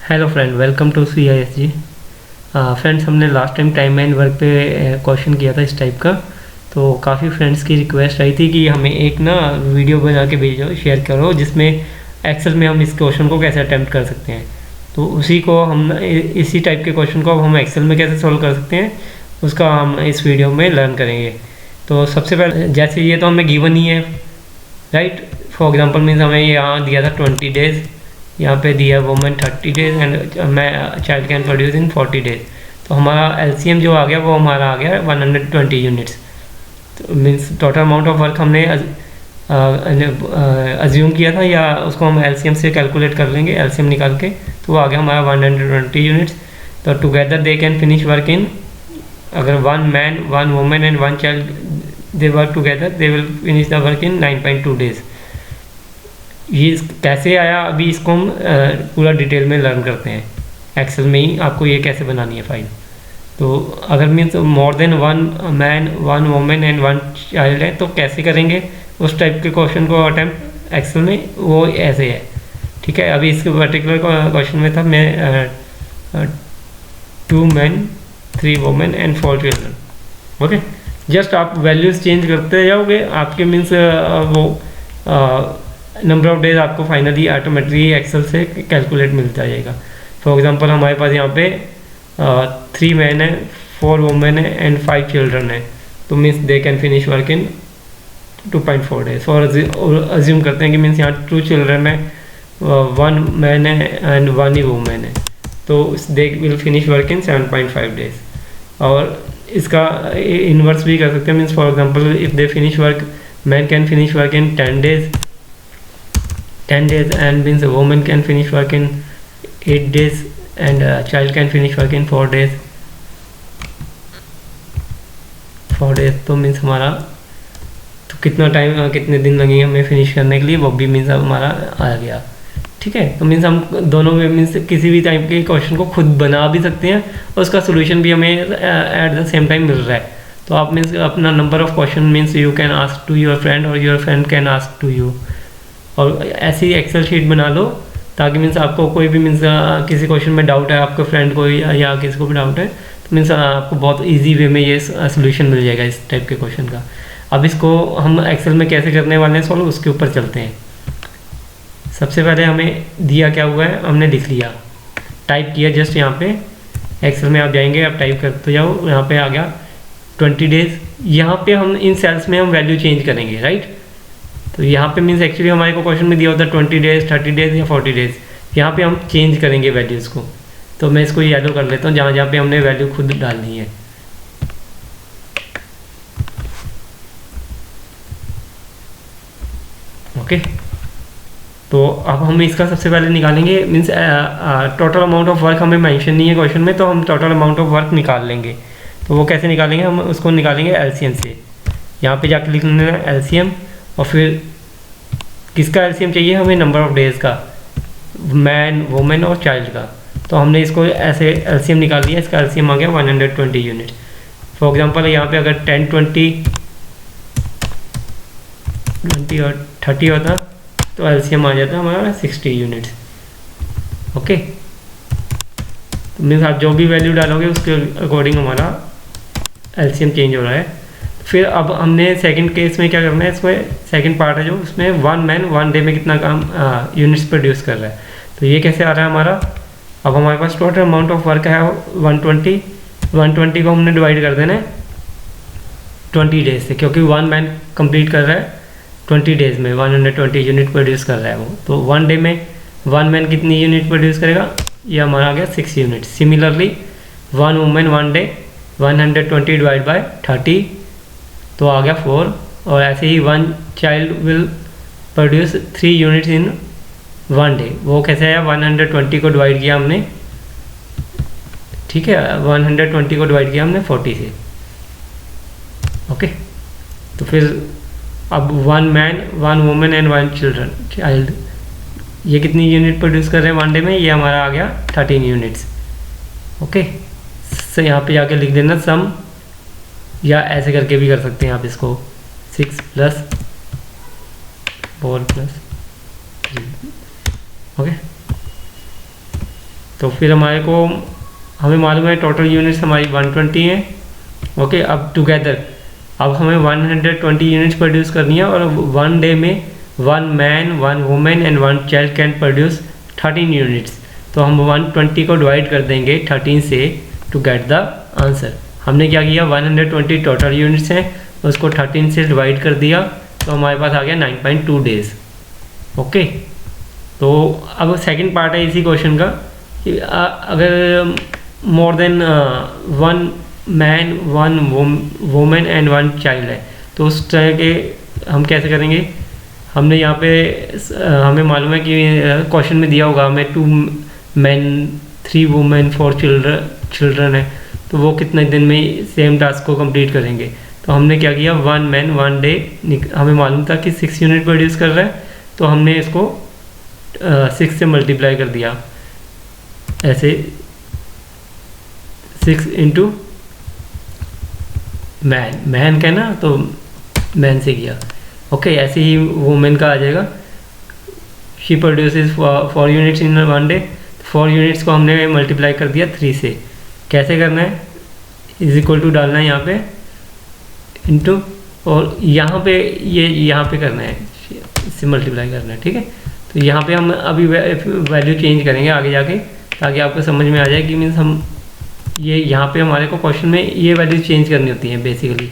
Hello friend, welcome to CISG। Friends, हमने last time time line work पे question किया था इस टाइप का। तो काफ़ी फ्रेंड्स की रिक्वेस्ट आई थी कि हमें एक ना वीडियो बना के भेजो, शेयर करो, जिसमें एक्सेल में हम इस क्वेश्चन को कैसे अटेम्प्ट कर सकते हैं। तो उसी को हम इसी टाइप के क्वेश्चन को अब हम एक्सेल में कैसे सॉल्व कर सकते हैं, उसका हम इस वीडियो में लर्न करेंगे। तो सबसे पहले जैसे ये तो हमें गिवन ही है, राइट। फॉर एग्जांपल मीन्स हमें यहाँ दिया था 20 डेज, यहाँ पे दिया वुमेन 30 डेज एंड मैं child can produce in 40 days. तो हमारा LCM जो आ गया वो हमारा आ गया 120 यूनिट्स। तो means total amount of work हमने अज्यूम किया था, या उसको हम LCM से कैलकुलेट कर लेंगे, LCM निकाल के। तो वो आ गया हमारा 120 यूनिट्स। तो together they can finish work in, अगर one man one women and one child they work together, they will finish the work in 9.2 days. ये कैसे आया, अभी इसको हम पूरा डिटेल में लर्न करते हैं। एक्सेल में ही आपको ये कैसे बनानी है फाइल। तो अगर means more than one man one women and one child है तो कैसे करेंगे उस टाइप के क्वेश्चन को अटेम्प्ट एक्सेल में, वो ऐसे है। ठीक है, अभी इसके पर्टिकुलर क्वेश्चन में था मैं 2 man 3 women and 4 children. Okay, just आप वैल्यूज चेंज करते जाओगे, आपके मीन्स वो नंबर ऑफ डेज आपको फाइनली ऑटोमेटिकली एक्सेल से कैलकुलेट मिलता जाएगा। फॉर एग्जांपल हमारे पास यहाँ पे 3 मैन है, 4 वुमेन है एंड 5 चिल्ड्रन है। तो means they can finish work in 2.4 days. और अज्यूम करते हैं कि मीन्स यहाँ 2 चिल्ड्रन है, 1 मैन है एंड 1 ही वुमेन है, तो दे will finish work in 7.5 days. और इसका इन्वर्स भी कर सकते हैं, means for example if they finish work, man can finish work in 10 days and means a woman can finish work in 8 days and a child can finish work in 4 days। तो means हमारा तो कितना time कितने दिन लगेंगे हमें finish करने के लिए, वो भी मीन्स हमारा आ गया। ठीक है, तो मीन्स हम दोनों में मीन्स किसी भी टाइप के क्वेश्चन को खुद बना भी सकते हैं और उसका सोल्यूशन भी हमें एट द सेम टाइम मिल रहा है। तो आप मीन्स अपना number of question means you can ask to your friend और your friend can ask to you, और ऐसी एक्सेल शीट बना लो ताकि मीन्स आपको कोई भी मीन्स किसी क्वेश्चन में डाउट है, आपके फ्रेंड को या किसी को भी डाउट है, तो मीन्स आपको बहुत इजी वे में ये सोल्यूशन मिल जाएगा इस टाइप के क्वेश्चन का। अब इसको हम एक्सेल में कैसे करने वाले हैं सॉल्व, उसके ऊपर चलते हैं। सबसे पहले हमें दिया क्या हुआ है, हमने लिख लिया, टाइप किया जस्ट यहाँ पे एक्सेल में आप जाएंगे, आप टाइप करते जाओ, यहाँ पे आ गया 20 डेज। यहाँ पे हम इन सेल्स में हम वैल्यू चेंज करेंगे, राइट। तो यहाँ पे मीन्स एक्चुअली हमारे को क्वेश्चन में दिया होता है 20 डेज 30 डेज या 40 डेज, यहाँ पे हम चेंज करेंगे वैल्यूज़ को। तो मैं इसको येलो कर लेता हूँ, जहाँ जहाँ पे हमने वैल्यू खुद डालनी है। ओके, तो अब हम इसका सबसे पहले निकालेंगे, means total amount of work हमें मेंशन नहीं है क्वेश्चन में, तो हम टोटल अमाउंट ऑफ वर्क निकाल लेंगे। तो वो कैसे निकालेंगे, हम उसको निकालेंगे LCM से। यहाँ पे जाकर लिख लेना LCM, और फिर किसका LCM चाहिए हमें, नंबर ऑफ डेज़ का, मैन वुमेन और चाइल्ड का। तो हमने इसको ऐसे LCM निकाल लिया, इसका LCM आ गया 120 यूनिट। फॉर एग्जांपल यहाँ पे अगर 10 20 और 30 होता तो LCM आ जाता हमारा 60 यूनिट्स। ओके, तो मीन्स आप जो भी वैल्यू डालोगे उसके अकॉर्डिंग हमारा LCM चेंज हो रहा है। फिर अब हमने सेकंड केस में क्या करना है, इसमें सेकंड पार्ट है जो उसमें 1 मैन 1 डे में कितना काम यूनिट्स प्रोड्यूस कर रहा है। तो ये कैसे आ रहा है हमारा, अब हमारे पास टोटल अमाउंट ऑफ वर्क है 120 को हमने डिवाइड कर देना है 20 डेज से, क्योंकि 1 मैन कंप्लीट कर रहा है 20 डेज में 120 यूनिट प्रोड्यूस कर रहा है वो। तो 1 डे में 1 मैन कितनी यूनिट प्रोड्यूस करेगा, ये हमारा आ गया 6 unit. Similarly 1 women 1 day 120 divide by 30 तो आ गया 4। और ऐसे ही 1 child will produce 3 units in 1 day. वो कैसे आया, 120 को डिवाइड किया हमने, ठीक है, 120 को डिवाइड किया हमने 40 से। ओके, तो फिर अब 1 मैन 1 वुमेन एंड 1 चाइल्ड, ये कितनी यूनिट प्रोड्यूस कर रहे हैं 1 डे में, ये हमारा आ गया 13 यूनिट्स। ओके, तो यहाँ पे जाके लिख देना सम, या ऐसे करके भी कर सकते हैं आप इसको 6 + 4 + 3। ओके, तो फिर हमें मालूम है टोटल यूनिट्स हमारी 120 हैं। ओके, अब टुगेदर अब हमें 120 यूनिट्स प्रोड्यूस करनी है, और वन डे में 1 man 1 women and 1 child can produce 13 units. तो हम 120 को डिवाइड कर देंगे 13 से टू गेट द आंसर। हमने क्या किया, 120 टोटल यूनिट्स हैं, उसको 13 से डिवाइड कर दिया, तो हमारे पास आ गया 9.2 डेज। ओके, तो अब सेकंड पार्ट है इसी क्वेश्चन का कि अगर more than 1 man 1 women and 1 child है, तो उस तरह के हम कैसे करेंगे। हमने यहाँ पे हमें मालूम है कि क्वेश्चन में दिया होगा हमें 2 मैन 3 वुमेन 4 चिल्ड्रन है, तो वो कितने दिन में सेम टास्क को कंप्लीट करेंगे। तो हमने क्या किया, 1 मैन 1 डे, हमें मालूम था कि 6 यूनिट प्रोड्यूस कर रहा है, तो हमने इसको 6 से मल्टीप्लाई कर दिया, ऐसे 6 इंटू मैन का ना, तो मैन से किया। ओके, ऐसे ही वुमेन का आ जाएगा, she produces 4 units in 1 day. 4 units को हमने मल्टीप्लाई कर दिया 3 से। कैसे करना है, इज इक्वल टू डालना है यहाँ पे इंटू, और यहाँ पे यहाँ पे करना है, इससे मल्टीप्लाई करना है। ठीक है, तो यहाँ पे हम अभी वैल्यू चेंज करेंगे आगे जाके, ताकि आपको समझ में आ जाए कि मीन्स हम यहाँ पे हमारे को क्वेश्चन में ये वैल्यू चेंज करनी होती है बेसिकली,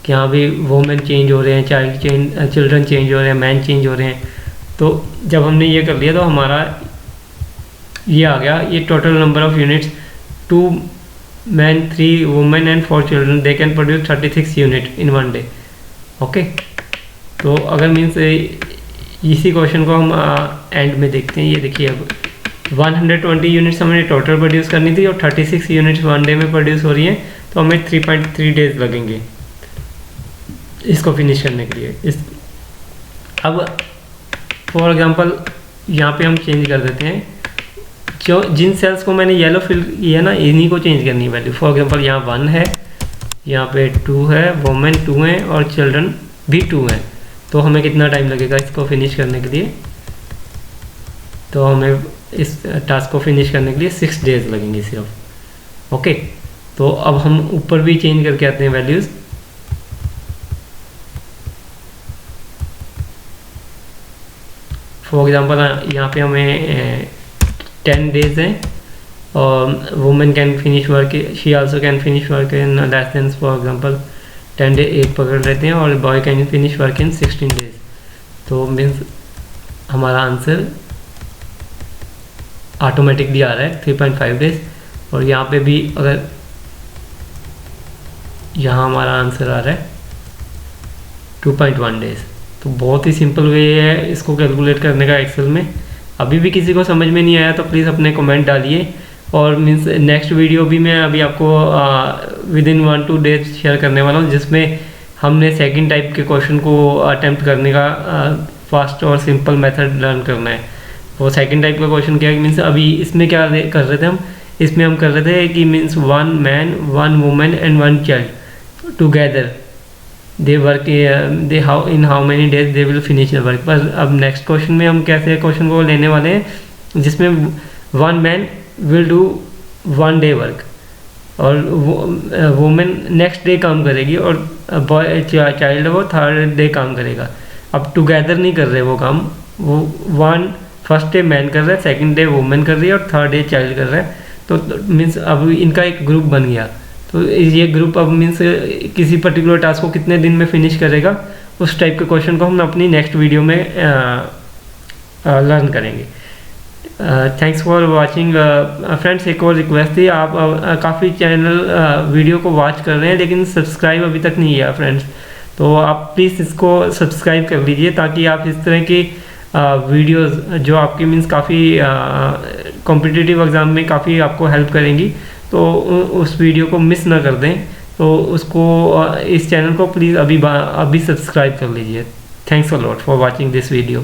कि यहाँ भी वुमेन चेंज हो रहे हैं, चिल्ड्रन चेंज हो रहे हैं, मैन चेंज हो रहे हैं। तो जब हमने ये कर लिया तो हमारा ये आ गया, ये total number of units 2 man 3 women and 4 children, they can produce 36 unit in 1 day. Okay, तो अगर मीन्स इसी क्वेश्चन को हम एंड में देखते हैं। ये देखिए, अब 120 यूनिट्स हमें टोटल प्रोड्यूस करनी थी और 36 यूनिट्स 1 डे में प्रोड्यूस हो रही हैं, तो हमें 3.3 डेज लगेंगे इसको फिनिश करने के लिए। अब फॉर एग्जांपल यहाँ पे हम चेंज कर देते हैं, जो जिन सेल्स को मैंने येलो फिल किया ना, इन्हीं को चेंज करनी है वैल्यू। फॉर एग्जांपल यहाँ 1 है, यहाँ पे 2 है, वुमेन 2 हैं और चिल्ड्रन भी 2 हैं। तो हमें कितना टाइम लगेगा इसको फिनिश करने के लिए, तो हमें इस टास्क को फिनिश करने के लिए 6 डेज लगेंगे सिर्फ। ओके, तो अब हम ऊपर भी चेंज करके आते हैं वैल्यूज़। फॉर एग्जांपल यहाँ पे हमें 10 डेज हैं, और women can finish work, she also can finish work in less than, for example 10 day 1 पकड़ लेते हैं, और boy can finish work in 16 days. तो मीन्स हमारा आंसर ऑटोमेटिकली आ रहा है 3.5 डेज। और यहाँ पे भी अगर यहाँ हमारा आंसर आ रहा है 2.1 डेज। तो बहुत ही सिंपल वे है इसको कैलकुलेट करने का एक्सेल में। अभी भी किसी को समझ में नहीं आया तो प्लीज़ अपने कमेंट डालिए, और मीन्स नेक्स्ट वीडियो भी मैं अभी आपको विद इन 1-2 डेज शेयर करने वाला हूँ, जिसमें हमने सेकंड टाइप के क्वेश्चन को अटेम्प्ट करने का फास्ट और सिंपल मेथड लर्न करना है। वो सेकंड टाइप का क्वेश्चन क्या है, मीन्स अभी इसमें क्या कर रहे थे हम, इसमें हम कर रहे थे कि means 1 man 1 women and 1 child together they work, they how in how many days they will finish the work. पर अब नेक्स्ट क्वेश्चन में हम कैसे क्वेश्चन को लेने वाले हैं, जिसमें 1 man will do 1 day work, और वुमेन नेक्स्ट डे काम करेगी, और बॉय चाइल्ड वो 3rd डे काम करेगा। अब टुगेदर नहीं कर रहे वो काम, वो फर्स्ट डे मैन कर रहा है, सेकंड डे वुमेन कर रही है, और 3rd डे चाइल्ड कर रहा है। तो मीन्स अब इनका एक ग्रुप बन गया। तो ये ग्रुप अब मीन्स किसी पर्टिकुलर टास्क को कितने दिन में फिनिश करेगा, उस टाइप के क्वेश्चन को हम अपनी नेक्स्ट वीडियो में लर्न करेंगे। Thanks for watching friends. एक और रिक्वेस्ट थी, आप काफ़ी चैनल वीडियो को वॉच कर रहे हैं लेकिन सब्सक्राइब अभी तक नहीं किया फ्रेंड्स, तो आप प्लीज़ इसको सब्सक्राइब कर लीजिए, ताकि आप इस तरह की वीडियोस जो आपकी मीन्स काफ़ी कॉम्पिटिटिव एग्ज़ाम में काफ़ी आपको हेल्प करेंगी, तो उस वीडियो को मिस ना कर दें। तो उसको इस चैनल को प्लीज़ अभी सब्सक्राइब कर लीजिए। Thanks a lot for watching this video.